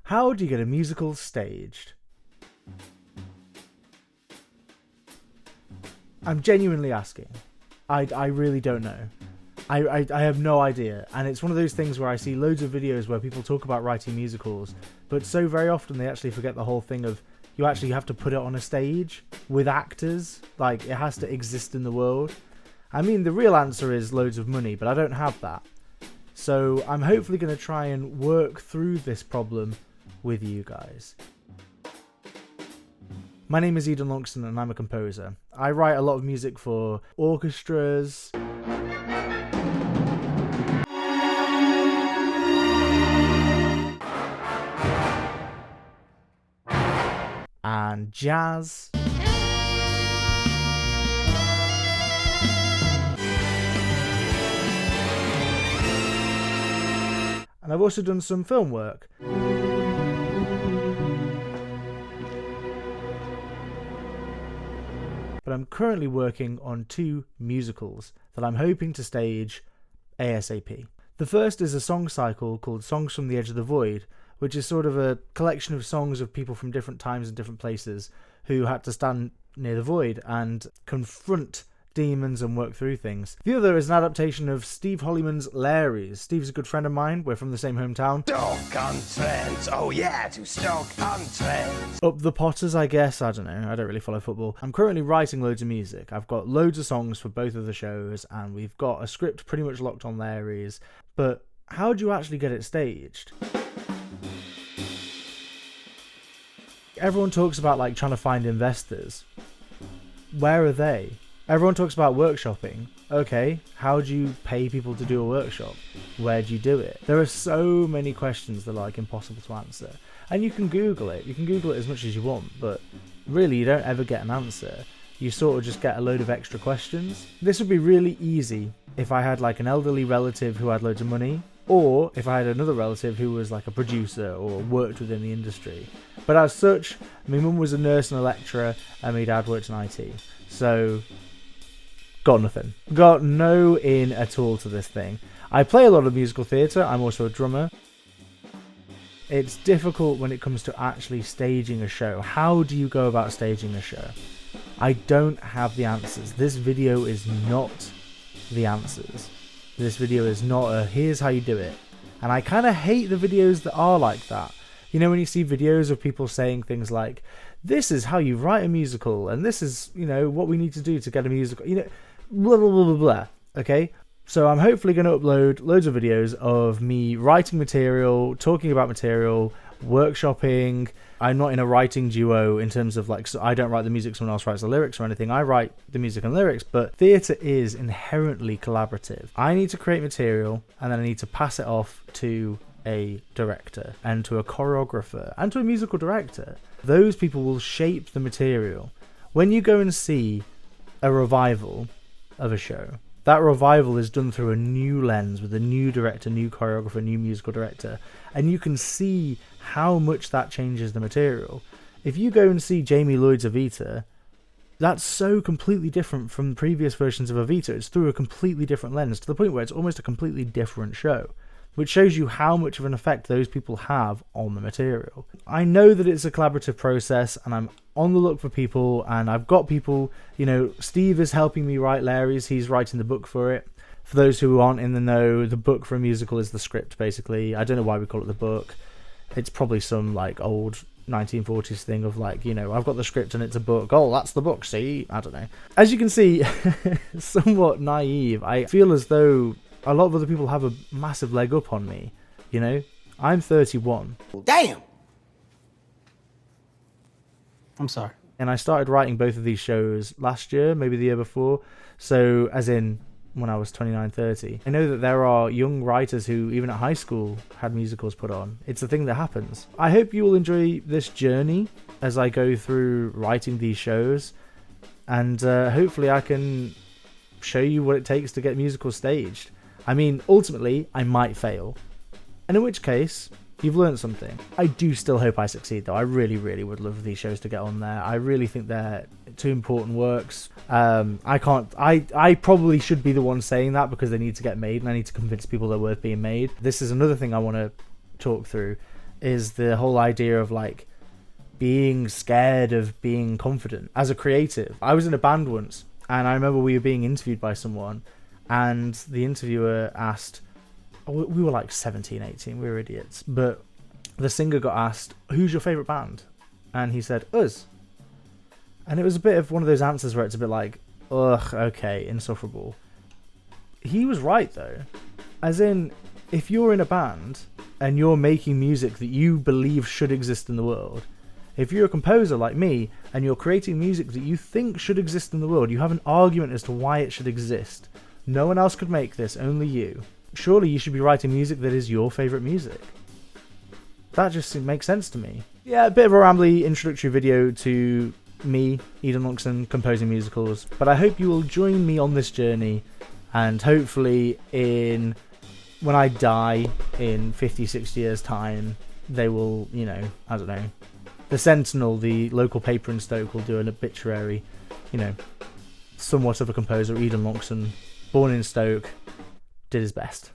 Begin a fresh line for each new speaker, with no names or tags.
How do you get a musical staged? I'm genuinely asking. I really don't know. I have no idea. And it's one of those things where I see loads of videos where people talk about writing musicals, but so very often they actually forget the whole thing of you actually have to put it on a stage with actors. Like, it has to exist in the world. I mean, the real answer is loads of money, but I don't have that. So I'm hopefully going to try and work through this problem with you guys. My name is Longson and I'm a composer. I write a lot of music for orchestras, and jazz, and I've also done some film work. But I'm currently working on 2 musicals that I'm hoping to stage ASAP. The first is a song cycle called Songs from the Edge of the Void, which is sort of a collection of songs of people from different times and different places who had to stand near the void and confront demons and work through things. The other is an adaptation of Steve Hollyman's Larry's. Steve's a good friend of mine. We're from the same hometown.
Stoke-on-Trent. Oh yeah, to Stoke-on-Trent.
Up the Potters, I guess. I don't know. I don't really follow football. I'm currently writing loads of music. I've got loads of songs for both of the shows, and we've got a script pretty much locked on Larry's. But how do you actually get it staged? Everyone talks about like trying to find investors. Where are they? Everyone talks about workshopping. Okay, how do you pay people to do a workshop? Where do you do it? There are so many questions that are like impossible to answer. And you can Google it. You can Google it as much as you want, but really you don't ever get an answer. You sort of just get a load of extra questions. This would be really easy if I had like an elderly relative who had loads of money, or if I had another relative who was like a producer or worked within the industry. But as such, my mum was a nurse and a lecturer, and my dad worked in IT. So, got nothing. Got no in at all to this thing. I play a lot of musical theatre. I'm also a drummer. It's difficult when it comes to actually staging a show. How do you go about staging a show? I don't have the answers. This video is not the answers. This video is not a here's how you do it. And I kind of hate the videos that are like that. You know, when you see videos of people saying things like, this is how you write a musical, and this is, you know, what we need to do to get a musical, you know, blah, blah, blah, blah, blah. Okay? So I'm hopefully going to upload loads of videos of me writing material, talking about material, workshopping. I'm not in a writing duo in terms of like, so I don't write the music, someone else writes the lyrics or anything. I write the music and lyrics, but theatre is inherently collaborative. I need to create material, and then I need to pass it off to a director and to a choreographer and to a musical director. Those people will shape the material. When you go and see a revival of a show, that revival is done through a new lens with a new director, new choreographer, new musical director, and you can see how much that changes the material. If you go and see Jamie Lloyd's Evita, that's so completely different from previous versions of Evita. It's through a completely different lens, to the point where it's almost a completely different show, which shows you how much of an effect those people have on the material. I know that it's a collaborative process, and I'm on the look for people, and I've got people, you know, Steve is helping me write Larry's, he's writing the book for it. For those who aren't in the know, the book for a musical is the script, basically. I don't know why we call it the book. It's probably some, like, old 1940s thing of, like, you know, I've got the script and it's a book. Oh, that's the book, see? I don't know. As you can see, somewhat naive. I feel as though a lot of other people have a massive leg up on me, you know? I'm 31.
Damn!
I'm sorry.
And I started writing both of these shows last year, maybe the year before. So, as in when I was 29, 30. I know that there are young writers who, even at high school, had musicals put on. It's a thing that happens. I hope you will enjoy this journey as I go through writing these shows. And hopefully I can show you what it takes to get musicals staged. I mean, ultimately, I might fail. And in which case, you've learned something. I do still hope I succeed, though. I really, really would love these shows to get on there. I really think they're two important works. I probably should be the one saying that because they need to get made, and I need to convince people they're worth being made. This is another thing I want to talk through, is the whole idea of like being scared of being confident as a creative. I was in a band once, and I remember we were being interviewed by someone, and the interviewer asked, we were like 17, 18, we were idiots, but the singer got asked, who's your favourite band? And he said, us. And it was a bit of one of those answers where it's a bit like, ugh, okay, insufferable. He was right though. As in, if you're in a band and you're making music that you believe should exist in the world, if you're a composer like me and you're creating music that you think should exist in the world, you have an argument as to why it should exist. No one else could make this, only you. Surely you should be writing music that is your favourite music. That just makes sense to me. Yeah, a bit of a rambly introductory video to me, Eden Longson, composing musicals, but I hope you will join me on this journey, and hopefully when I die in 50, 60 years time, they will, I don't know, the Sentinel, the local paper in Stoke, will do an obituary, somewhat of a composer, Eden Longson, born in Stoke, did his best.